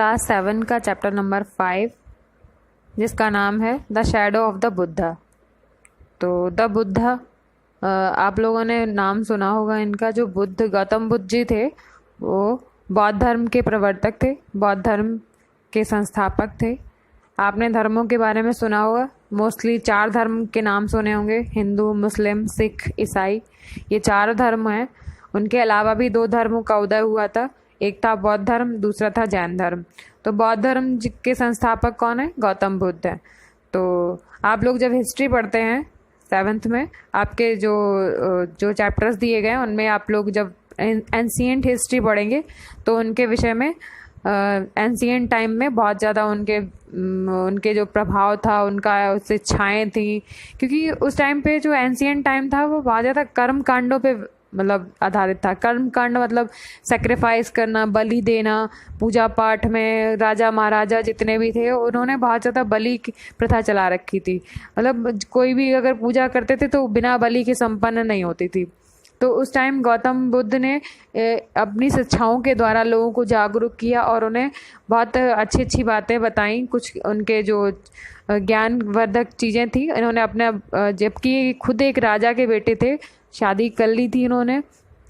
Class 7 का chapter number 5 जिसका नाम है the shadow of the Buddha. तो द बुद्धा आप लोगों ने नाम सुना होगा इनका। जो बुद्ध गौतम बुद्ध जी थे वो बौद्ध धर्म के प्रवर्तक थे, बौद्ध धर्म के संस्थापक थे। आपने धर्मों के बारे में सुना होगा, मोस्टली 4 धर्म के नाम सुने होंगे, हिंदू, मुस्लिम, सिख, ईसाई। ये 4 धर्म हैं। उनके अलावा भी 2 धर्मों का उदय हुआ था, एक था बौद्ध धर्म, दूसरा था जैन धर्म। तो बौद्ध धर्म के संस्थापक कौन है? गौतम बुद्ध है। तो आप लोग जब हिस्ट्री पढ़ते हैं 7th में, आपके जो चैप्टर्स दिए गए हैं उनमें आप लोग जब एंशिएंट हिस्ट्री पढ़ेंगे तो उनके विषय में एंशिएंट टाइम में बहुत ज़्यादा उनके जो प्रभाव था, उनका उससे छाएँ थी, क्योंकि उस टाइम पे जो एंशिएंट टाइम था वो बहुत ज़्यादा कर्म कांडों पे मतलब आधारित था। कर्म कांड मतलब सेक्रीफाइस करना, बलि देना। पूजा पाठ में राजा महाराजा जितने भी थे उन्होंने बहुत ज़्यादा बलि की प्रथा चला रखी थी। मतलब कोई भी अगर पूजा करते थे तो बिना बलि के संपन्न नहीं होती थी। तो उस टाइम गौतम बुद्ध ने अपनी शिक्षाओं के द्वारा लोगों को जागरूक किया और उन्हें बहुत अच्छी अच्छी बातें बताई। कुछ उनके जो ज्ञानवर्धक चीज़ें थी इन्होंने अपने, जबकि खुद एक राजा के बेटे थे, शादी कर ली थी इन्होंने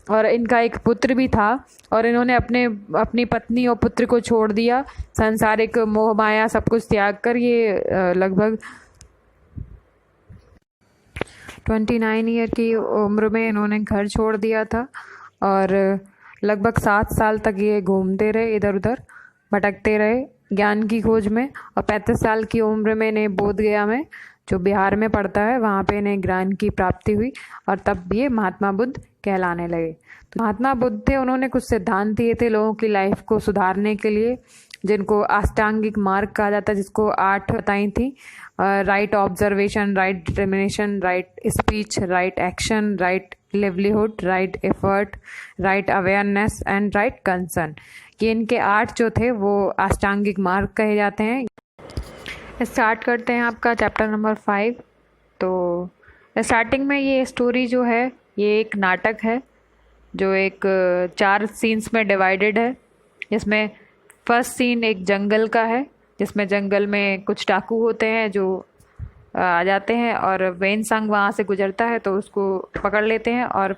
और इनका एक पुत्र भी था, और इन्होंने अपनी पत्नी और पुत्र को छोड़ दिया। सांसारिक मोह माया सब कुछ त्याग कर ये लगभग 29 ईयर की उम्र में इन्होंने घर छोड़ दिया था और लगभग 7 साल तक ये घूमते रहे, इधर उधर भटकते रहे ज्ञान की खोज में। और 35 साल की उम्र में इन्हें बोध गया में, जो बिहार में पड़ता है, वहाँ पे इन्हें ज्ञान की प्राप्ति हुई और तब ये महात्मा बुद्ध कहलाने लगे। तो महात्मा बुद्ध थे, उन्होंने कुछ सिद्धांत दिए थे लोगों की लाइफ को सुधारने के लिए, जिनको अष्टांगिक मार्ग कहा जाता है, जिसको 8 बताई थी। Right observation, right determination, right speech, right action, right livelihood, right effort, right awareness and right concern. ये इनके 8 जो थे वो अष्टांगिक मार्ग कहे जाते हैं। स्टार्ट करते हैं आपका चैप्टर नंबर 5। तो स्टार्टिंग में ये स्टोरी जो है ये एक नाटक है जो एक 4 सीन्स में डिवाइडेड है, जिसमें फर्स्ट सीन एक जंगल का है, जिसमें जंगल में कुछ डाकू होते हैं जो आ जाते हैं और वेनसांग वहाँ से गुजरता है तो उसको पकड़ लेते हैं और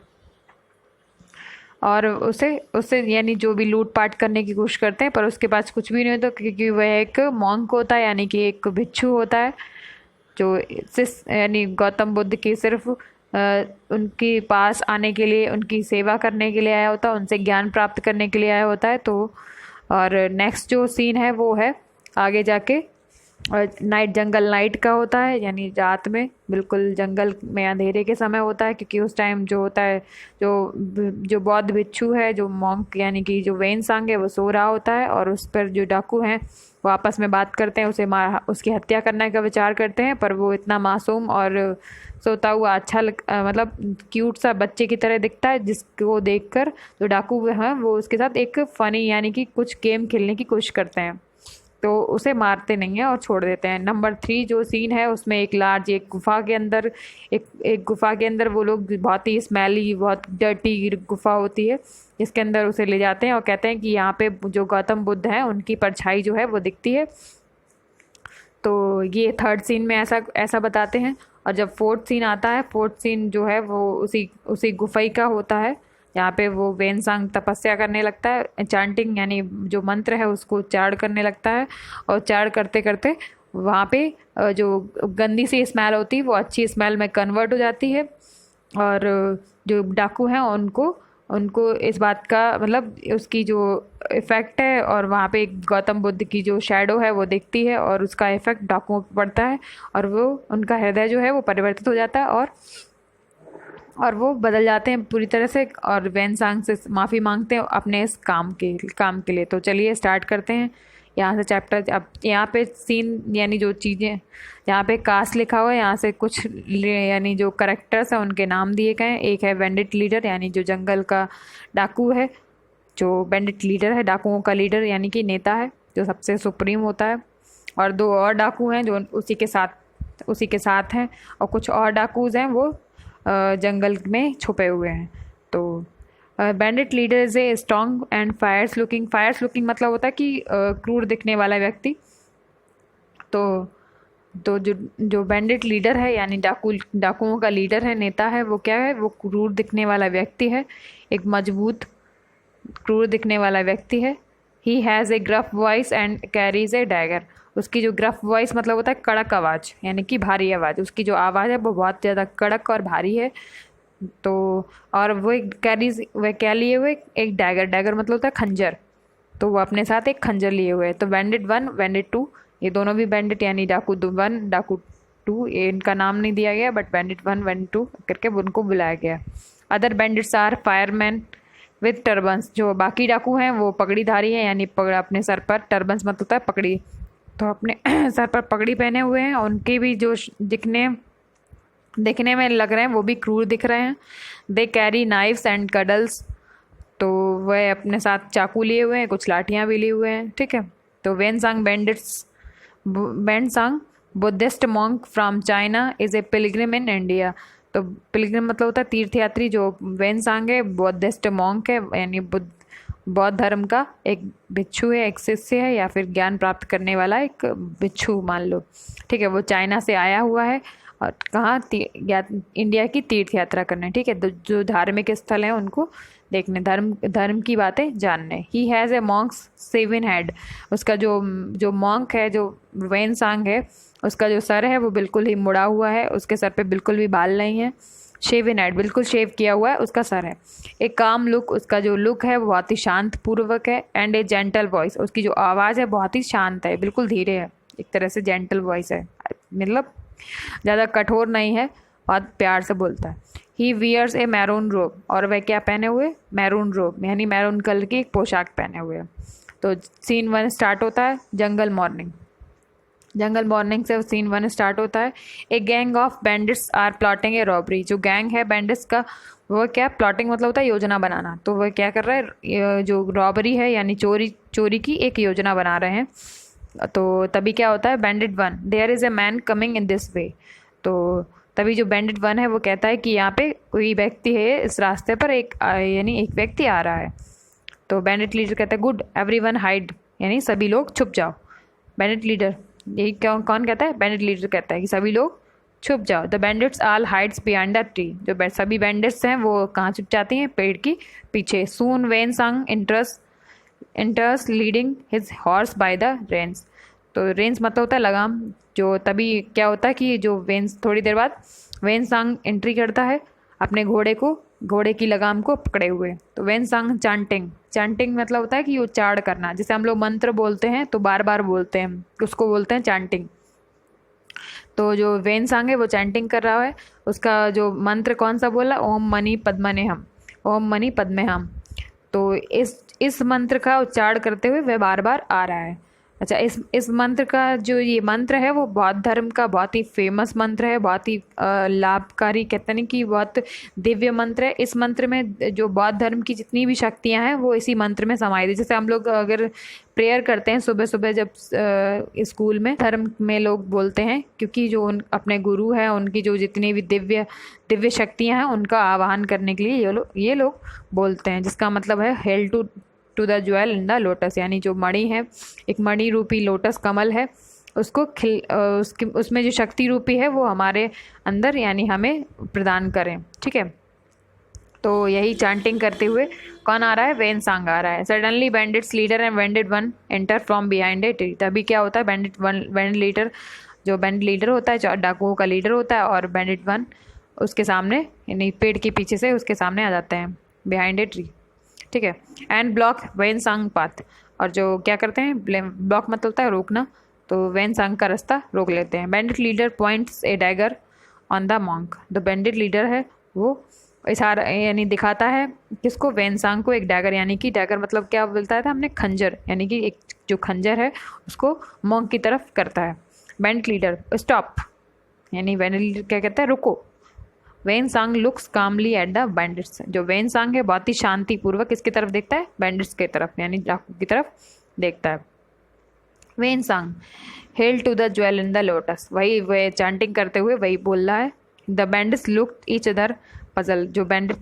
उससे यानी जो भी लूटपाट करने की कोशिश करते हैं, पर उसके पास कुछ भी नहीं होता, क्योंकि वह एक मॉन्क होता है, यानी कि एक भिक्षु होता है जो यानी गौतम बुद्ध की सिर्फ उनके पास आने के लिए, उनकी सेवा करने के लिए आया होता है, उनसे ज्ञान प्राप्त करने के लिए आया होता है। तो और नेक्स्ट जो सीन है वो है आगे जाके जंगल नाइट का होता है, यानी रात में बिल्कुल जंगल में अंधेरे के समय होता है, क्योंकि उस टाइम जो होता है जो बौद्ध भिक्षु है, जो मॉन्क यानी कि जो वेनसांग है, वो सो रहा होता है और उस पर जो डाकू हैं वो आपस में बात करते हैं, उसकी हत्या करने का विचार करते हैं। पर वो इतना मासूम और सोता हुआ अच्छा मतलब क्यूट सा बच्चे की तरह दिखता है, जिसको देखकर जो डाकू हैं वो उसके साथ एक फ़नी यानी कि कुछ गेम खेलने की कोशिश करते हैं, तो उसे मारते नहीं हैं और छोड़ देते हैं। नंबर 3 जो सीन है उसमें एक गुफा के अंदर एक गुफा के अंदर वो लोग, बहुत ही स्मेली, बहुत डर्टी गुफा होती है, जिसके अंदर उसे ले जाते हैं और कहते हैं कि यहाँ पे जो गौतम बुद्ध हैं उनकी परछाई जो है वो दिखती है। तो ये 3rd सीन में ऐसा बताते हैं। और जब 4th सीन आता है, 4th सीन जो है वो उसी गुफाई का होता है, यहाँ पे वो वेनसांग तपस्या करने लगता है, चांटिंग यानी जो मंत्र है उसको उच्चारण करने लगता है, और उच्चारण करते करते वहाँ पे जो गंदी सी स्मेल होती है वो अच्छी स्मेल में कन्वर्ट हो जाती है। और जो डाकू हैं उनको इस बात का मतलब उसकी जो इफ़ेक्ट है, और वहाँ पे गौतम बुद्ध की जो शैडो है वो दिखती है और उसका इफ़ेक्ट डाकुओं पर पड़ता है, और वो उनका हृदय जो है वो परिवर्तित हो जाता है और वो बदल जाते हैं पूरी तरह से, और वेनसांग से माफ़ी मांगते हैं अपने इस काम के लिए। तो चलिए स्टार्ट करते हैं यहाँ से चैप्टर। अब यहाँ पे सीन यानी जो चीज़ें यहाँ पे कास्ट लिखा हुआ है, यहाँ से कुछ यानी जो करेक्टर्स हैं उनके नाम दिए गए हैं। एक है बैंडिट लीडर, यानी जो जंगल का डाकू है, जो बैंडिट लीडर है, डाकुओं का लीडर यानी कि नेता है, जो सबसे सुप्रीम होता है। और 2 और डाकू हैं जो उसी के साथ हैं, और कुछ और डाकूज हैं वो जंगल में छुपे हुए हैं। तो bandit leader is a strong and fierce looking मतलब होता है कि क्रूर दिखने वाला व्यक्ति। तो जो बैंडिट लीडर है यानी डाकुओं का लीडर है, नेता है, वो क्या है, वो क्रूर दिखने वाला व्यक्ति है, एक मजबूत क्रूर दिखने वाला व्यक्ति है। He has a gruff voice and carries A dagger. उसकी जो ग्रफ वॉइस मतलब होता है कड़क आवाज़, यानी कि भारी आवाज़। उसकी जो आवाज़ है वो बहुत ज़्यादा कड़क और भारी है। तो और वो एक कैरीज, वह क्या लिए हुए, एक डैगर मतलब होता है खंजर। तो वो अपने साथ एक खंजर लिए हुए है। तो बैंडिट 1 बैंडिट 2 ये दोनों भी बैंडिट यानी डाकू 1 डाकू 2, ये इनका नाम नहीं दिया गया बट बैंडिट 1 बैंडिट 2 करके उनको बुलाया गया। Other bandits are fierce men with turbans. जो बाकी डाकू हैं वो पगड़ीधारी हैं, यानी अपने सर पर, टर्बन्स मतलब होता है पगड़ी, तो अपने सर पर पगड़ी पहने हुए हैं। उनके भी जो दिखने में लग रहे हैं वो भी क्रूर दिख रहे हैं। They carry knifes and cuddles. तो वह अपने साथ चाकू लिए हुए हैं, कुछ लाठियाँ भी लिए हुए हैं, ठीक है। तो Xuanzang Buddhist monk from China is a Pilgrim in India. तो पिलग्रिम मतलब होता है तीर्थयात्री। जो वेनसांग है बुद्धिस्ट मॉन्क है, यानी बौद्ध धर्म का एक भिक्षु है, एक शिष्य है, या फिर ज्ञान प्राप्त करने वाला एक भिक्षु मान लो, ठीक है। वो चाइना से आया हुआ है और कहाँ, इंडिया की तीर्थ यात्रा करने, ठीक है। तो जो धार्मिक स्थल हैं उनको देखने, धर्म की बातें जानने। He has a Monks 7 head. उसका जो मॉन्क है, जो वेनसांग है, उसका जो सर है वो बिल्कुल ही मुड़ा हुआ है, उसके सर पे बिल्कुल भी बाल नहीं है। शेवन हेड, बिल्कुल शेव किया हुआ है उसका सर है। एक काम लुक, उसका जो लुक है वो बहुत ही शांत पूर्वक है। एंड ए जेंटल वॉइस, उसकी जो आवाज़ है बहुत ही शांत है, बिल्कुल धीरे है, एक तरह से जेंटल वॉइस है, मतलब ज़्यादा कठोर नहीं है, बहुत प्यार से बोलता है। ही वियर्स ए मैरून रोब। और वह क्या पहने हुए, मैरून रोब यानी मैरून कलर की एक पोशाक पहने हुए। तो सीन 1 स्टार्ट होता है जंगल मॉर्निंग से सीन 1 स्टार्ट होता है। A gang of bandits are plotting a robbery. जो गैंग है बैंडिट्स का, वह क्या, प्लॉटिंग मतलब होता है योजना बनाना। तो वह क्या कर रहा है, जो रॉबरी है यानी चोरी की एक योजना बना रहे हैं। तो तभी क्या होता है, bandit 1 there is a man coming in this way. तो तभी जो बैंडिट 1 है वो कहता है कि यहाँ पे कोई व्यक्ति है, इस रास्ते पर यानी एक व्यक्ति आ रहा है। तो बैंडिट लीडर कहता है गुड एवरीवन हाइड, यानी सभी लोग छुप जाओ। बैंडिट लीडर, यही कौन कहता है, बैंडिट लीडर कहता है कि सभी लोग छुप जाओ। The bandits all hides behind the tree. जो सभी बैंडिट्स हैं वो कहाँ छुप जाती हैं, पेड़ की पीछे। Soon Wensang enters leading his horse by the reins. तो रेंस मतलब होता है लगाम। जो तभी क्या होता है कि जो थोड़ी देर बाद वेनसांग एंट्री करता है अपने घोड़े की लगाम को पकड़े हुए। तो वेनसांग चांटिंग मतलब होता है कि उच्चारण करना, जैसे हम लोग मंत्र बोलते हैं तो बार बार बोलते हैं, उसको बोलते हैं चांटिंग। तो जो वेनसांग है वो चैंटिंग कर रहा है। उसका जो मंत्र कौन सा बोला, ओम मनी पद्मे हम। तो इस मंत्र का उच्चारण करते हुए वह बार बार आ रहा है। अच्छा, इस मंत्र का जो ये मंत्र है वो बौद्ध धर्म का बहुत ही फेमस मंत्र है, बहुत ही लाभकारी, कहते हैं कि बहुत दिव्य मंत्र है। इस मंत्र में जो बौद्ध धर्म की जितनी भी शक्तियां हैं वो इसी मंत्र में समाई है। जैसे हम लोग अगर प्रेयर करते हैं सुबह सुबह जब स्कूल में, धर्म में लोग बोलते हैं, क्योंकि जो अपने गुरु हैं उनकी जो जितनी भी दिव्य शक्तियाँ हैं उनका आवाहन करने के लिए ये लोग बोलते हैं, जिसका मतलब है hail to the jewel in the lotus, यानी जो मणि है, एक मणि रूपी लोटस कमल है, उसको उसमें जो शक्ति रूपी है वो हमारे अंदर यानी हमें प्रदान करें, ठीक है। तो यही चांटिंग करते हुए कौन आ रहा है, वेनसांग आ रहा है। Suddenly bandits leader and bandit 1 enter from behind a tree. तभी क्या होता है, बैंडिट लीडर होता है, डाकुओं का लीडर होता है, और बैंडिट 1 उसके सामने यानी पेड़ के पीछे से उसके सामने आ जाते हैं, बिहाइंड ए ट्री, ठीक है। And block Xuanzang path. और जो क्या करते हैं, ब्लॉक मतलब होता है रोकना, तो वेनसांग का रास्ता रोक लेते हैं। Bandit leader points A dagger on the monk. जो बैंडिट लीडर है वो इशारा यानी दिखाता है किसको, वेनसांग को, एक डैगर, यानी कि डैगर मतलब क्या बोलता था हमने, खंजर, यानी कि एक जो खंजर है उसको मॉन्क की तरफ करता है। बैंडिट लीडर स्टॉप, यानी बैंडिट लीडर क्या कहता है, रुको। Xuanzang looks calmly at the bandits. जो वेनसांग है बहुत ही शांतिपूर्वक किसकी तरफ देखता है, बैंडिट्स की तरफ, यानी डाकू की तरफ देखता है। Xuanzang hail to the jewel in the lotus. वही चैंटिंग करते हुए वही बोल रहा है। The bandits look each other puzzle. जो बैंडिट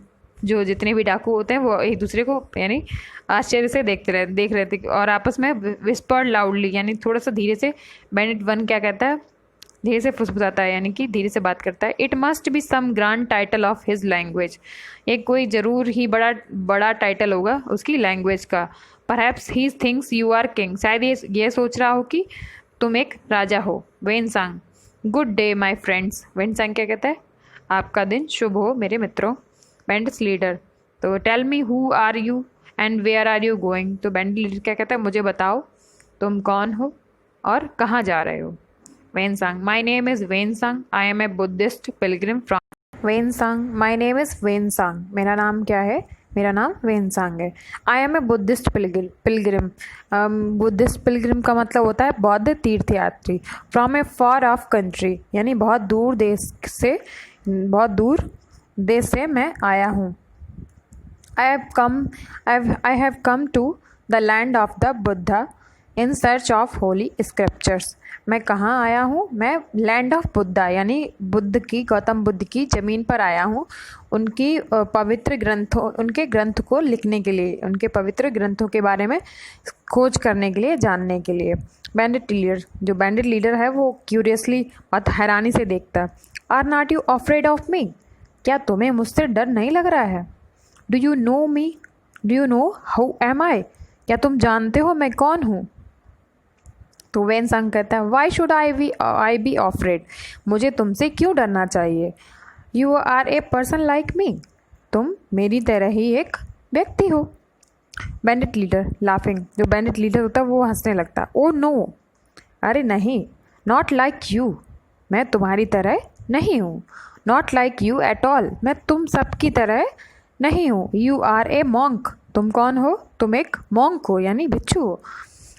जो जितने भी डाकू होते हैं वो एक दूसरे को यानी आश्चर्य से देख रहे थे और आपस में विस्पर्ड लाउडली यानी थोड़ा सा धीरे से। बैंडिट 1 क्या कहता है, धीरे से फुसफुसाता है यानी कि धीरे से बात करता है। It must be some grand title of his language, एक कोई ज़रूर ही बड़ा टाइटल होगा उसकी लैंग्वेज का। Perhaps he thinks you are king, शायद ये सोच रहा हो कि तुम एक राजा हो। Hiuen Tsang, good day my friends. Hiuen Tsang क्या कहता है, आपका दिन शुभ हो मेरे मित्रों। बैंडिट्स लीडर, तो tell me who are you and where are you going. तो बैंडिट लीडर क्या कहता है, मुझे बताओ तुम कौन हो और कहाँ जा रहे हो। Hiuen Tsang, my name is Xuanzang, I am a Buddhist pilgrim from. Xuanzang, my name is Hiuen Tsang, मेरा नाम क्या है, मेरा नाम वेन सांग है। I am a Buddhist pilgrim, Buddhist pilgrim का मतलब होता है बौद्ध तीर्थयात्री। From a far off country, यानी बहुत दूर देश से मैं आया हूँ। I have come to the land of the Buddha in search of holy scriptures। मैं कहाँ आया हूँ, मैं लैंड ऑफ बुद्धा यानी गौतम बुद्ध की ज़मीन पर आया हूँ उनकी उनके ग्रंथ को लिखने के लिए, उनके पवित्र ग्रंथों के बारे में खोज करने के लिए, जानने के लिए। बैंडिट लीडर, जो बैंडिट लीडर है वो क्यूरियसली बहुत हैरानी से देखता है। Are not you afraid of me, क्या तुम्हें मुझसे डर नहीं लग रहा है। Do you know me, do you know how am I, क्या तुम जानते हो मैं कौन हूँ। तो वेन सांग कहता है, why should I be afraid, मुझे तुमसे क्यों डरना चाहिए। You are a person like me, तुम मेरी तरह ही एक व्यक्ति हो। बैंडिट लीडर लाफिंग, जो बैंडिट लीडर होता है वो हंसने लगता है। ओ नो, अरे नहीं, नॉट लाइक यू, मैं तुम्हारी तरह नहीं हूँ। Not like you at all, मैं तुम सब की तरह नहीं हूँ। यू आर ए मॉन्क, तुम कौन हो, तुम एक मॉन्क हो यानी भिक्षु हो।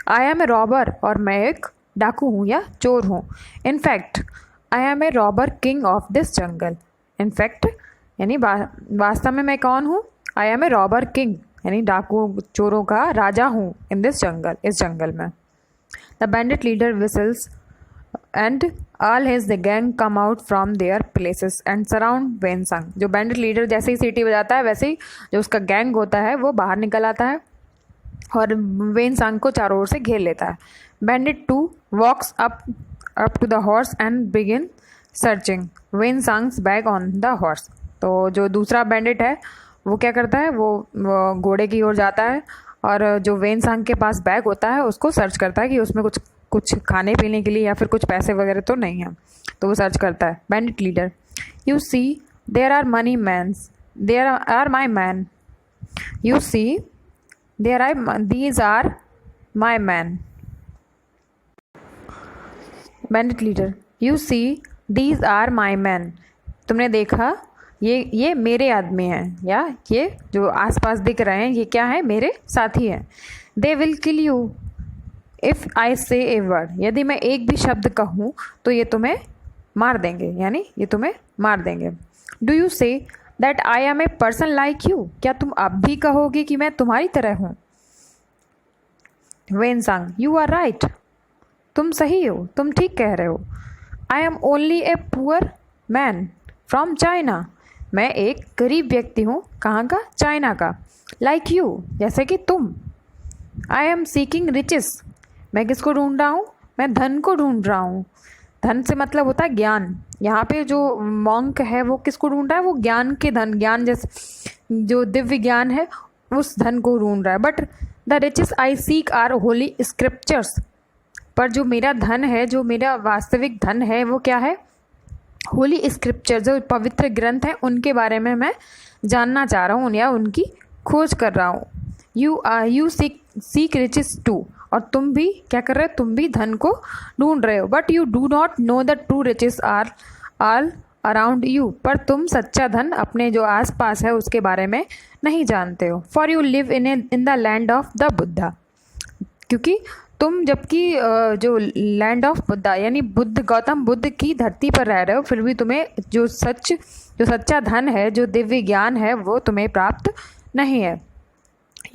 आई एम ए रॉबर, और मैं एक डाकू हूँ या चोर हूँ। In fact I am a robber king of this jungle, in fact यानी वास्तव में मैं कौन हूँ। I am a robber king यानी डाकू चोरों का राजा हूँ। इन दिस जंगल, इस जंगल में। The bandit leader whistles and all his the gang come out from their places and surround Hiuen Tsang. जो बैंडिट लीडर जैसे ही सीटी बजाता है वैसे ही जो उसका गैंग होता है वो बाहर निकल आता है और वेन सांग को चारों ओर से घेर लेता है। Bandit 2 walks up to the horse and begin searching Xuanzang's bag on the horse. तो जो दूसरा बैंडिट है वो क्या करता है, वो घोड़े की ओर जाता है और जो वेन सांग के पास बैग होता है उसको सर्च करता है कि उसमें कुछ खाने पीने के लिए या फिर कुछ पैसे वगैरह तो नहीं है, तो वो सर्च करता है। Bandit leader, you see there are many mans, there are my man. You see these are my man. Bandit leader, you see these are my man, तुमने देखा ये मेरे आदमी हैं या ये जो आसपास दिख रहे हैं ये क्या है, मेरे साथी हैं। They will kill you if I से ए वर्ड, यदि मैं एक भी शब्द कहूँ तो ये तुम्हें मार देंगे यानी ये तुम्हें मार देंगे। Do you say that I am a person like you, क्या तुम अब भी कहोगे कि मैं तुम्हारी तरह हूँ। Hiuen Tsang, you are right, तुम सही हो, तुम ठीक कह रहे हो। I am only a poor man from China, मैं एक गरीब व्यक्ति हूँ, कहाँ का, चाइना का। लाइक यू, जैसे कि तुम। आई एम सीकिंग रिचेस, मैं किसको ढूंढ रहा हूँ, मैं धन को ढूंढ रहा हूँ। धन से मतलब होता है ज्ञान। यहाँ पे जो मॉन्क है वो किसको ढूंढ रहा है, वो ज्ञान के धन, ज्ञान जैसे जो दिव्य ज्ञान है उस धन को ढूंढ रहा है। But the riches I seek are holy scriptures, पर जो मेरा धन है, जो मेरा वास्तविक धन है वो क्या है, होली स्क्रिप्चर, जो पवित्र ग्रंथ हैं उनके बारे में मैं जानना चाह रहा हूँ या उनकी खोज कर रहा हूँ। यू सीक रिचेस टू, और तुम भी क्या कर रहे हो, तुम भी धन को ढूंढ रहे हो। But you do not know the true riches are all around you, पर तुम सच्चा धन अपने जो आस पास है उसके बारे में नहीं जानते हो। For you live in the land of the Buddha, क्योंकि तुम जबकि जो लैंड ऑफ बुद्धा यानी गौतम बुद्ध की धरती पर रह रहे हो, फिर भी तुम्हें जो सच्चा धन है, जो दिव्य ज्ञान है वो तुम्हें प्राप्त नहीं है।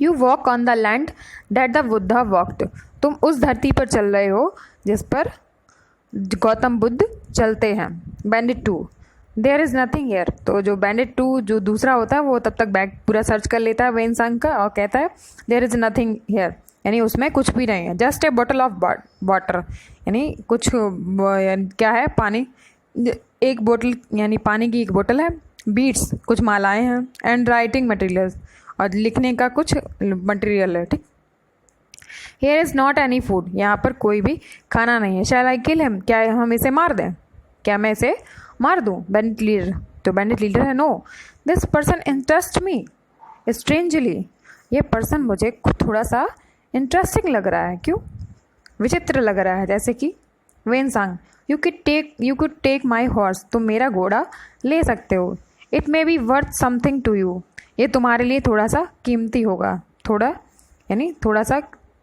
You walk on the land that the Buddha walked, तुम उस धरती पर चल रहे हो जिस पर गौतम बुद्ध चलते हैं। Bandit 2, there is nothing here. तो जो बैंडिट 2 जो दूसरा होता है वो तब तक बैग पूरा सर्च कर लेता है वेन सांग का और कहता है देयर इज़ नथिंग हेयर, यानी उसमें कुछ भी नहीं है। Just a bottle of water, यानी कुछ क्या है, पानी, एक बोतल यानी पानी की एक बोतल है, बीड्स कुछ मालाएं हैं, एंड राइटिंग मटेरियल्स और लिखने का कुछ मटेरियल है। ठीक, here is not any food, यहाँ पर कोई भी खाना नहीं है। शैल आई किल हिम, क्या हम इसे मार दें, क्या मैं इसे मार दूँ। बैंडिट लीडर, तो बैंडिट लीडर है, no this person interest me strangely, ये पर्सन मुझे थोड़ा सा इंटरेस्टिंग लग रहा है, क्यों, विचित्र लग रहा है। जैसे कि Xuanzang, you could take my horse, तुम मेरा घोड़ा ले सकते हो। It may be worth something to you, ये तुम्हारे लिए थोड़ा सा कीमती होगा, थोड़ा यानी थोड़ा सा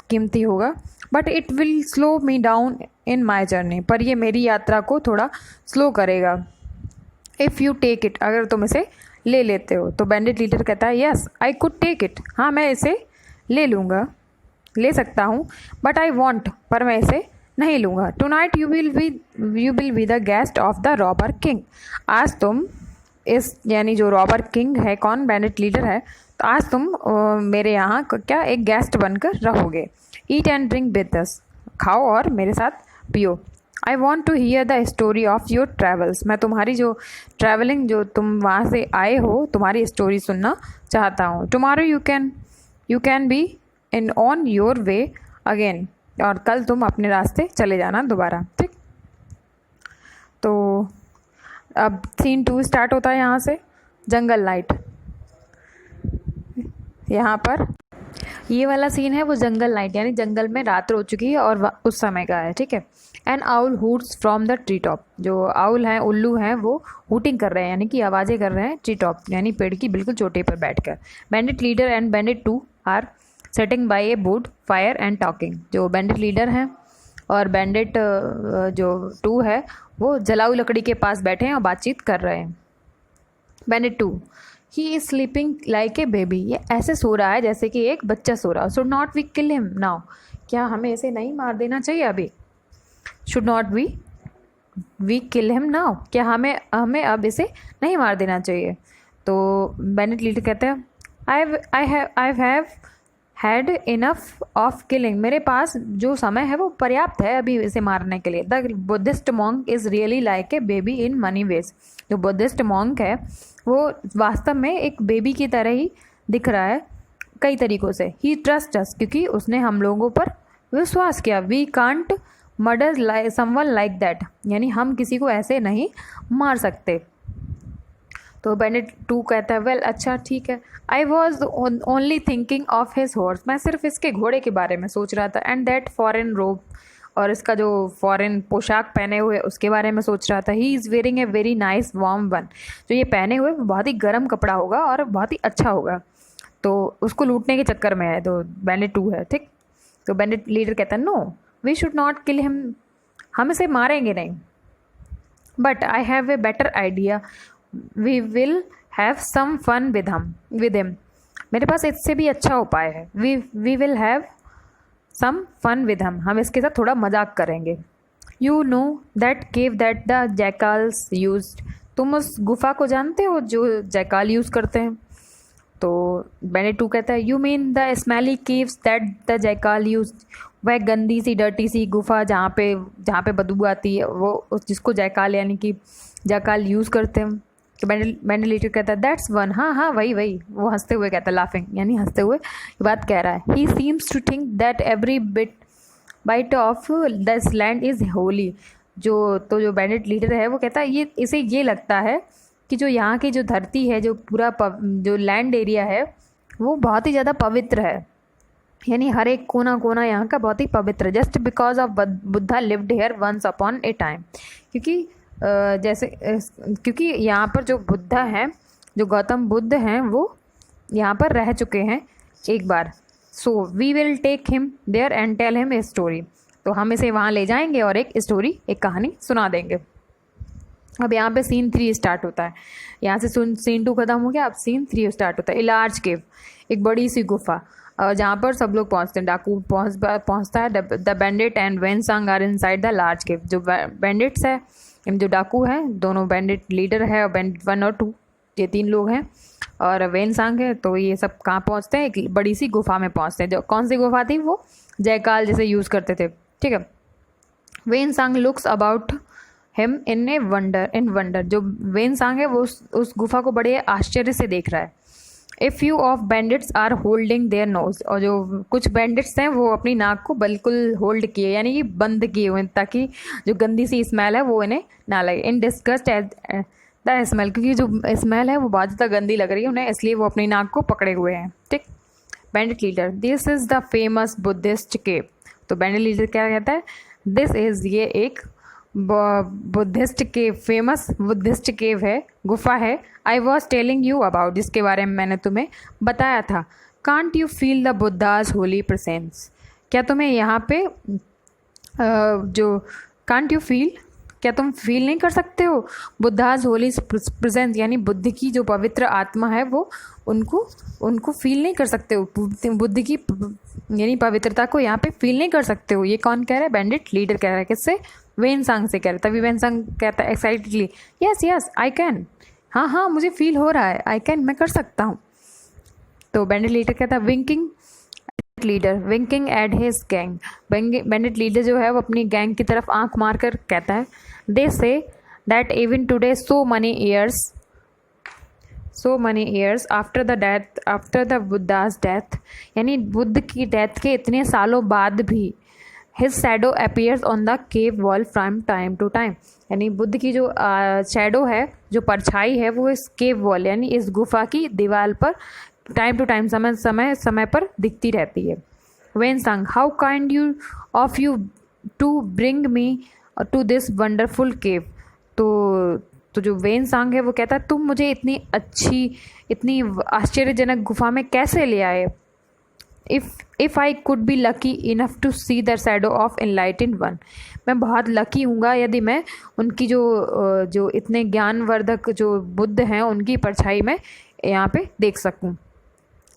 कीमती होगा। But it will slow me down in my journey, पर ये मेरी यात्रा को थोड़ा स्लो करेगा। इफ़ यू टेक इट, अगर तुम इसे ले लेते हो। तो बैंडिट लीडर कहता है yes I could take it, हाँ मैं इसे ले लूँगा, ले सकता हूँ। बट आई वॉन्ट, पर मैं इसे नहीं लूँगा। Tonight you will be the guest of the robber king, आज तुम इस यानी जो रॉबर किंग है, कौन, बैंडिट लीडर है, तो आज तुम मेरे यहाँ क्या एक गेस्ट बनकर रहोगे। Eat and drink with us, खाओ और मेरे साथ पियो। I want to hear the story of your travels, मैं तुम्हारी जो ट्रैवलिंग, जो तुम वहाँ से आए हो, तुम्हारी स्टोरी सुनना चाहता हूँ। Tomorrow you can be in on your way again, और कल तुम अपने रास्ते चले जाना दोबारा। ठीक, तो अब सीन 2 स्टार्ट होता है यहाँ से। जंगल नाइट, यहाँ पर ये वाला सीन है वो जंगल नाइट, यानी जंगल में रात हो चुकी है और उस समय का है। ठीक है। An owl hoots from the tree top, जो आउल हैं, उल्लू हैं, वो हूटिंग कर रहे हैं, यानी कि आवाज़ें कर रहे हैं ट्री टॉप, यानी पेड़ की बिल्कुल चोटी पर बैठकर। Bandit leader and bandit 2 are sitting by a wood fire and talking, जो बैंडिट लीडर हैं और बैंडिट जो 2 है वो जलाऊ लकड़ी के पास बैठे हैं और बातचीत कर रहे हैं। Bandit 2, he is sleeping like a baby, ये ऐसे सो रहा है जैसे कि एक बच्चा सो रहा। Should not we kill him now, क्या हमें इसे नहीं मार देना चाहिए अभी। Should not we kill him now, क्या हमें अब इसे नहीं मार देना चाहिए। तो बैंडिट लीडर कहते हैं I have had enough of killing, मेरे पास जो समय है वो पर्याप्त है अभी इसे मारने के लिए। The Buddhist monk is really like a baby in many ways, जो बुद्धिस्ट मॉन्क है वो वास्तव में एक बेबी की तरह ही दिख रहा है कई तरीक़ों से। ही ट्रस्ट अस, क्योंकि उसने हम लोगों पर विश्वास किया। We can't murder someone like that, यानी हम किसी को ऐसे नहीं मार सकते। तो बैंडिट 2 कहता है वेल अच्छा ठीक है, I was only thinking of his horse, मैं सिर्फ इसके घोड़े के बारे में सोच रहा था। एंड दैट फॉरेन रोब, और इसका जो फॉरेन पोशाक पहने हुए उसके बारे में सोच रहा था। He is wearing a very nice warm one, जो ये पहने हुए बहुत ही गर्म कपड़ा होगा और बहुत ही अच्छा होगा, तो उसको लूटने के चक्कर में है। तो बैंडिट 2 है। ठीक, तो बैंडिट लीडर कहता है no we should not kill him, हम इसे मारेंगे नहीं। But I have a better idea, we will have some fun with him, मेरे पास इससे भी अच्छा उपाय है। We will have some fun with हम इसके साथ थोड़ा मजाक करेंगे। You know that cave that the jackals used, तुम उस गुफा को जानते हो जो जैकाल यूज़ करते हैं। तो बैंडिट 2 कहता है you mean the smelly caves that the jackal used, वह गंदी सी डर्टी सी गुफा जहाँ पे बदबू आती है, वो जिसको जैकाल यानी कि जैकाल यूज़ करते हैं। तो बैंडिट लीडर कहता है दैट्स वन, हाँ वही, वो हंसते हुए कहता है, लाफिंग यानी हंसते हुए ये बात कह रहा है। He seems to think that every bite of this land is holy, जो बैंडिट लीडर है वो कहता है इसे ये लगता है कि जो यहाँ की जो धरती है, जो पूरा जो लैंड एरिया है वो बहुत ही ज़्यादा पवित्र है, यानी हर एक कोना कोना यहाँ का बहुत ही पवित्र। Just because of Buddha lived here once upon a time, क्योंकि यहाँ पर जो बुद्धा हैं, जो गौतम बुद्ध हैं, वो यहाँ पर रह चुके हैं एक बार। So we will take him there and tell him a story, तो हम इसे वहाँ ले जाएंगे और एक कहानी सुना देंगे। अब यहाँ पे सीन 3 स्टार्ट होता है। यहाँ से सीन 2 खत्म हो गया, अब सीन 3 स्टार्ट होता है। ए लार्ज केव, एक बड़ी सी गुफा जहाँ पर सब लोग पहुँचते हैं। डाकू पहुँचता है। The bandit and Wen Sang are inside the large cave, जो बैंडिट्स है इन जो डाकू हैं, दोनों बैंडिट लीडर है और बैंडिट 1 और 2, ये 3 लोग हैं, और वेनसांग है। तो ये सब कहाँ पहुँचते हैं, एक बड़ी सी गुफा में पहुँचते हैं। जो कौन सी गुफा थी, वो जयकाल जैसे यूज़ करते थे, ठीक है। Xuanzang looks about him in wonder. जो वेनसांग है वो उस गुफा को बड़े आश्चर्य से देख रहा है। A few of bandits are holding their nose, और जो कुछ बैंडिट्स हैं वो अपनी नाक को बिल्कुल होल्ड किए, यानी कि बंद किए हुए, ताकि जो गंदी सी स्मेल है वो इन्हें ना लगे। इन डिस्गस्ट एज द स्मेल, क्योंकि जो स्मेल है वो बहुत ज़्यादा गंदी लग रही है उन्हें, इसलिए वो अपनी नाक को पकड़े हुए हैं, ठीक। Bandit leader, this is the famous Buddhist cave. तो बैंडिट लीडर क्या कहता है, दिस इज़, ये एक बुद्धिस्ट केव, फेमस बुद्धिस्ट केव है, गुफा है। I was telling you about, जिसके बारे में मैंने तुम्हें बताया था। Can't you feel the Buddha's Holi presence, क्या तुम्हें यहाँ पे जो कांट यू फील, क्या तुम फील नहीं कर सकते हो बुद्धाज होली प्रेजेंस, यानी बुद्ध की जो पवित्र आत्मा है वो उनको फील नहीं कर सकते हो, बुद्ध की यानी पवित्रता को यहाँ पे फील नहीं कर सकते हो। ये कौन कह रहा है, बैंडिट लीडर कह रहा है। किससे, वेनसांग से कह रहा है। तभी वेनसांग कहता है excitedly, yes yes I can, हाँ हाँ मुझे फील हो रहा है, आई कैन, मैं कर सकता हूँ। तो बैंडिट लीडर कहता है winking at his gang. Bandit leader जो है वो अपनी गैंग की तरफ आंख मार कर कहता है, they say that even today so many years after the Buddha's death, यानी बुद्ध की डेथ के इतने सालों बाद भी his shadow appears on the cave wall from time to time, यानी बुद्ध की जो शैडो है, जो परछाई है, वो इस केव वॉल यानी इस गुफा की दीवार पर टाइम टू टाइम, समय पर दिखती रहती है। Wensang, how kind of you to bring me to this wonderful cave. तो जो वेनसांग है वो कहता है, तुम मुझे इतनी अच्छी, इतनी आश्चर्यजनक गुफा में कैसे ले आए। If I could be lucky enough to see the shadow of enlightened one, मैं बहुत लकी हूँगा यदि मैं उनकी जो इतने ज्ञानवर्धक जो बुद्ध हैं उनकी परछाई में यहाँ पे देख सकूँ।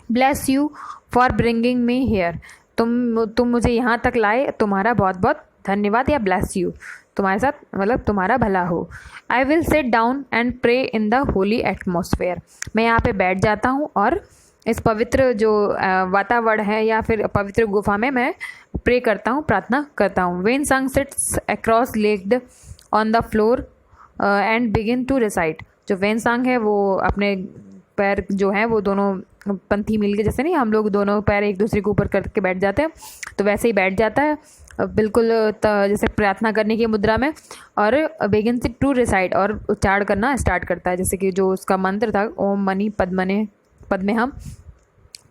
Bless you for bringing me here, तुम मुझे यहाँ तक लाए, तुम्हारा बहुत बहुत धन्यवाद, या ब्लेस यू, तुम्हारे साथ मतलब तुम्हारा भला हो। I will sit down and pray in the holy atmosphere, मैं यहाँ पे बैठ जाता हूँ और इस पवित्र जो वातावरण है या फिर पवित्र गुफा में मैं प्रे करता हूँ, प्रार्थना करता हूँ। Xuanzang sits across legged on the floor and begin to recite, जो वेनसांग है वो अपने पैर जो हैं वो दोनों पंथी मिल के, जैसे नहीं हम लोग दोनों पैर एक दूसरे के ऊपर करके बैठ जाते हैं, तो वैसे ही बैठ जाता है बिल्कुल जैसे प्रार्थना करने की मुद्रा में, और बिगिन टू रिसाइट, और उच्चारण करना स्टार्ट करता है, जैसे कि जो उसका मंत्र था ओम मनी पद्मे हम,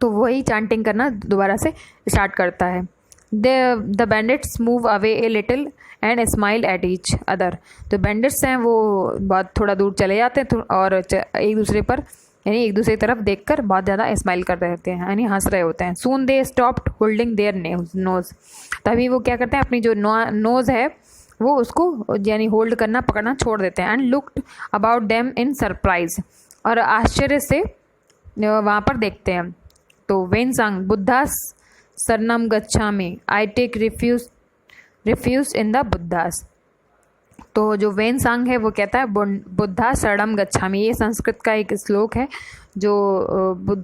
तो वही चांटिंग करना दोबारा से स्टार्ट करता है। The bandits move away a little and smile at each other, तो बैंडिट्स हैं वो बहुत थोड़ा दूर चले जाते हैं और एक दूसरे पर यानी एक दूसरे की तरफ देखकर बहुत ज़्यादा स्माइल कर रहे होते हैं, यानी हंस रहे होते हैं। Soon they stopped holding their nose, तभी वो क्या करते हैं, अपनी जो नोज़ है वो उसको यानी होल्ड करना, पकड़ना छोड़ देते हैं। And looked about them in surprise, और आश्चर्य से वहाँ पर देखते हैं। तो वेनसांग, बुद्धास शरणम गच्छामि, I take refuge in the Buddhas, तो जो वेनसांग है वो कहता है बुद्धा शरणम गच्छामि, ये संस्कृत का एक श्लोक है जो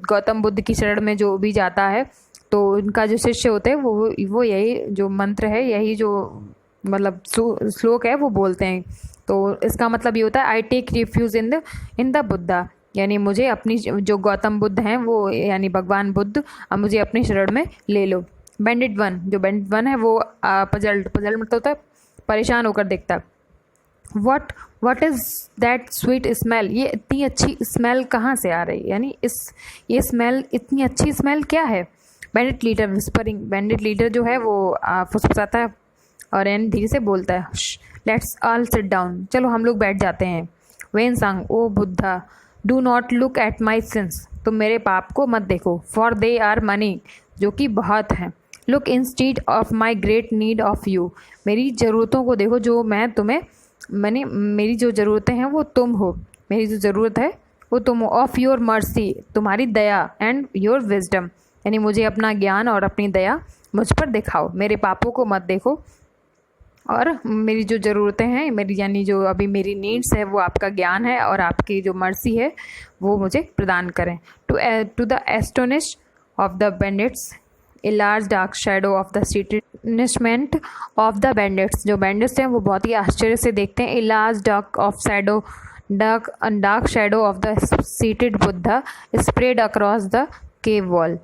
गौतम बुद्ध की शरण में जो भी जाता है तो उनका जो शिष्य होते हैं वो यही जो मंत्र है, यही जो मतलब श्लोक है वो बोलते हैं। तो इसका मतलब ये होता है I take refuge in the Buddha, यानी मुझे अपनी जो गौतम बुद्ध हैं वो यानी भगवान बुद्ध, अब मुझे अपनी शरण में ले लो। बैंडिट 1, जो बैंडिट 1 है वो पजल्ड मतलब होता है परेशान होकर देखता है। What is that sweet smell, ये इतनी अच्छी स्मेल कहाँ से आ रही है, यानी ये स्मेल, इतनी अच्छी स्मेल क्या है। Bandit leader whispering, bandit leader जो है वो फुसफुसाता है और एन धीरे से बोलता है, लेट्स ऑल सिट डाउन, चलो हम लोग बैठ जाते हैं। Xuanzang, O Buddha, do not look at my sins, तुम मेरे पाप को मत देखो, फॉर दे आर मनी, जो कि बहुत हैं। Look instead of my great need of you, मेरी ज़रूरतों को देखो जो मैं तुम्हें मेरी जो ज़रूरतें हैं वो तुम हो, मेरी जो ज़रूरत है वो तुम हो। ऑफ योर मर्सी, तुम्हारी दया, एंड योर विजडम, यानी मुझे अपना ज्ञान और अपनी दया मुझ पर दिखाओ, मेरे पापों को मत देखो और मेरी जो ज़रूरतें हैं, मेरी यानी जो अभी मेरी नीड्स है, वो आपका ज्ञान है और आपकी जो मर्सी है वो मुझे प्रदान करें। To the astonish of the bandits a large dark shadow of the सीटेडनेसमेंट ऑफ द बैंडिट्स, जो बैंडिट्स हैं वो बहुत ही आश्चर्य से देखते हैं। A large dark shadow of the seated Buddha spread across the cave wall,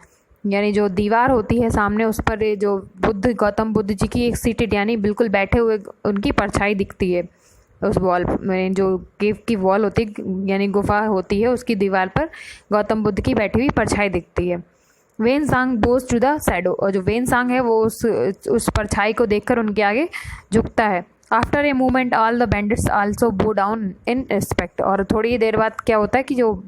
यानी जो दीवार होती है सामने, उस पर ये जो गौतम बुद्ध जी की एक सीटेड यानी बिल्कुल बैठे हुए उनकी परछाई दिखती है उस वॉल में। जो केव की वॉल होती है यानी गुफा होती है, उसकी दीवार पर गौतम बुद्ध की बैठी हुई परछाई दिखती है। Hiuen Tsang bows to the shadow, और जो वेन सांग है वो उस परछाई को देखकर उनके आगे झुकता है। After a moment all the bandits also बो डाउन इन रिस्पेक्ट, और थोड़ी देर बाद क्या होता है कि जो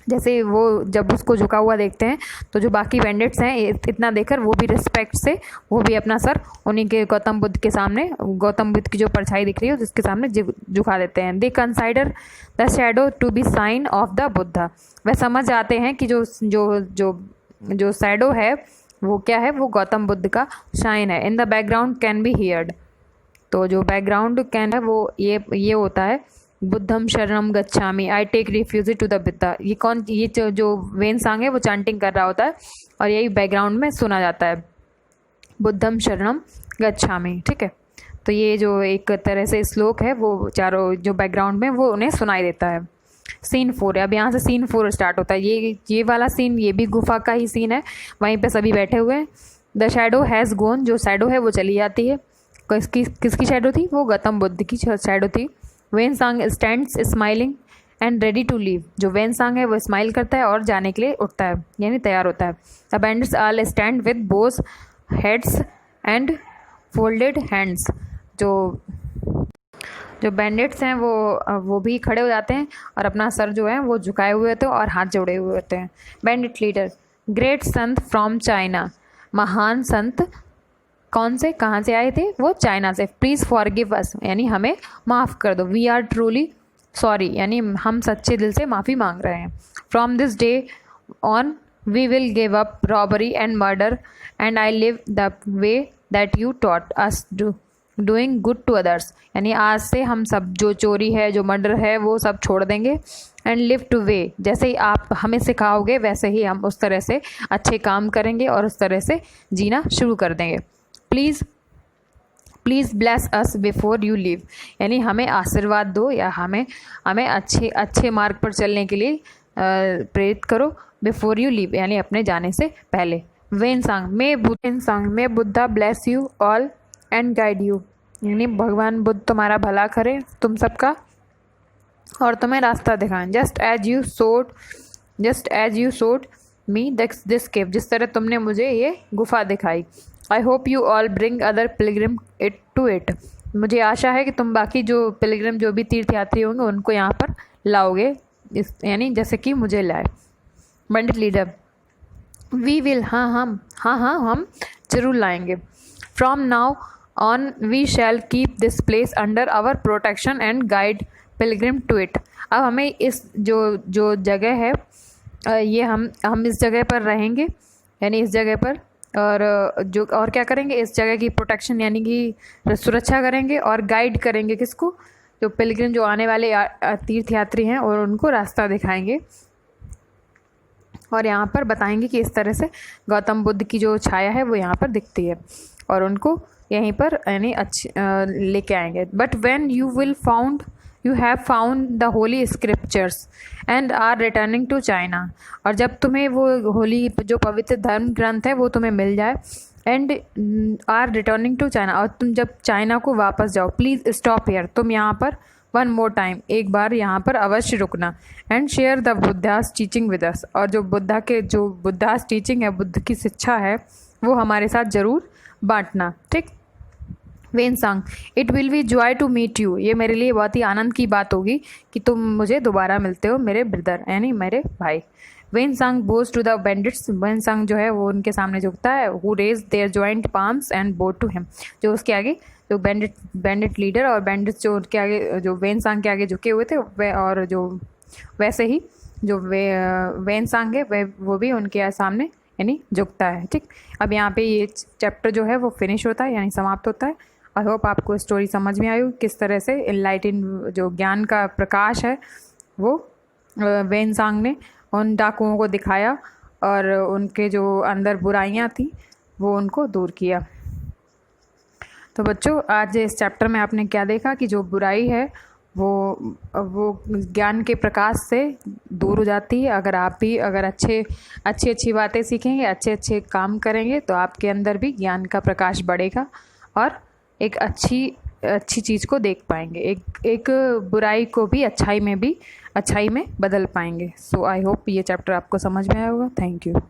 जैसे वो जब उसको झुका हुआ देखते हैं तो जो बाकी बैंडिट्स हैं इतना देखकर वो भी रिस्पेक्ट से वो भी अपना सर उन्हीं के गौतम बुद्ध के सामने, गौतम बुद्ध की जो परछाई दिख रही है जिसके सामने झुका देते हैं। They consider the shadow to be sign of the Buddha, वह समझ जाते हैं कि जो जो जो जो शैडो है वो क्या है, वो गौतम बुद्ध का शाइन है। In the background can be heard, तो जो बैकग्राउंड कैन है वो ये होता है बुद्धम शरणम गच्छामि, I take refuge to the Buddha. ये जो वेन सांग है वो चांटिंग कर रहा होता है और यही बैकग्राउंड में सुना जाता है, बुद्धम शरणम गच्छामि। ठीक है, तो ये जो एक तरह से श्लोक है वो चारों जो बैकग्राउंड में वो उन्हें सुनाई देता है। सीन 4 है, अब यहाँ से सीन 4 स्टार्ट होता है। ये वाला सीन ये भी गुफा का ही सीन है, वहीं पे सभी बैठे हुए हैं। द शैडो हैज़ गोन, जो शैडो है वो चली जाती है। किसकी शैडो थी, वो गौतम बुद्ध की शैडो थी। Xuanzang stands smiling and ready to leave, जो वेन सांग है वो स्माइल करता है और जाने के लिए उठता है यानी तैयार होता है। The bandits all stand with Bose heads and folded hands, जो बैंडिट्स हैं वो भी खड़े हो जाते हैं और अपना सर जो है वो झुकाए हुए होते हैं और हाथ जोड़े हुए होते हैं। Bandit leader, great Sant from China, महान संत कौन से कहाँ से आए थे, वो चाइना से। प्लीज़ फॉरगिव अस, यानी हमें माफ़ कर दो। वी आर ट्रूली सॉरी, यानी हम सच्चे दिल से माफ़ी मांग रहे हैं। From this day on we will give up robbery and murder and I live the way that you taught us doing good to others, यानी आज से हम सब जो चोरी है, जो मर्डर है, वो सब छोड़ देंगे। एंड लिव टू वे, जैसे ही आप हमें सिखाओगे वैसे ही हम उस तरह से अच्छे काम करेंगे और उस तरह से जीना शुरू कर देंगे। Please bless us before you leave, यानी हमें आशीर्वाद दो या हमें अच्छे मार्ग पर चलने के लिए प्रेरित करो। बिफोर यू लीव, यानी अपने जाने से पहले। Hiuen Tsang may Buddha bless you all and guide you, यानी भगवान बुद्ध तुम्हारा भला करे तुम सबका और तुम्हें रास्ता दिखाएं। Just as you showed me this cave, जिस तरह तुमने मुझे ये गुफा दिखाई। I hope you all bring other pilgrim to it, मुझे आशा है कि तुम बाकी जो पिलग्रिम जो भी तीर्थयात्री होंगे उनको यहाँ पर लाओगे, यानी जैसे कि मुझे लाए। पंडित लीडर, वी विल, हाँ हम जरूर लाएंगे। From now on we shall keep this place under our protection and guide pilgrim to it, अब हमें इस जो जगह है ये हम इस जगह पर रहेंगे, यानी इस जगह पर और क्या करेंगे, इस जगह की प्रोटेक्शन यानी कि सुरक्षा करेंगे और गाइड करेंगे किसको, जो पिलग्रिम जो आने वाले तीर्थयात्री हैं, और उनको रास्ता दिखाएंगे और यहाँ पर बताएंगे कि इस तरह से गौतम बुद्ध की जो छाया है वो यहाँ पर दिखती है और उनको यहीं पर यानी लेके आएंगे। But when you have found the holy scriptures and are returning to China, और जब तुम्हें वो होली जो पवित्र धर्म ग्रंथ है वो तुम्हें मिल जाए, and are returning to China, और तुम जब चाइना को वापस जाओ, प्लीज़ स्टॉप हियर, तुम यहाँ पर वन मोर टाइम, एक बार यहाँ पर अवश्य रुकना। And share the Buddhas teaching with us, और जो बुद्धास टीचिंग है, बुद्ध की शिक्षा है, वो हमारे साथ ज़रूर बांटना। ठीक। Xuanzang, it will be joy to meet you, ये मेरे लिए बहुत ही आनंद की बात होगी कि तुम मुझे दोबारा मिलते हो मेरे ब्रदर, यानी मेरे भाई। Xuanzang bows to the bandits, Xuanzang जो है वो उनके सामने झुकता है। Who raise their joint palms and bow to him, जो उसके आगे जो बैंडिट लीडर और बैंडिट्स जो उनके आगे जो वेन सांग के आगे झुके हुए थे, वे और जो वैसे ही जो वेन सांग है वो भी उनके सामने यानी झुकता है। ठीक। अब यहाँ पे ये चैप्टर जो है वो फिनिश होता है यानी समाप्त होता है। आई होप आपको स्टोरी समझ में आई हो किस तरह से इनलाइटिन जो ज्ञान का प्रकाश है वो वेनसांग ने उन डाकुओं को दिखाया और उनके जो अंदर बुराइयां थी वो उनको दूर किया। तो बच्चों आज इस चैप्टर में आपने क्या देखा कि जो बुराई है वो ज्ञान के प्रकाश से दूर हो जाती है। अगर अच्छी बातें सीखेंगे, अच्छे काम करेंगे तो आपके अंदर भी ज्ञान का प्रकाश बढ़ेगा और एक अच्छी चीज़ को देख पाएंगे, एक बुराई को भी अच्छाई में बदल पाएंगे। सो आई होप ये चैप्टर आपको समझ में आया होगा। Thank you.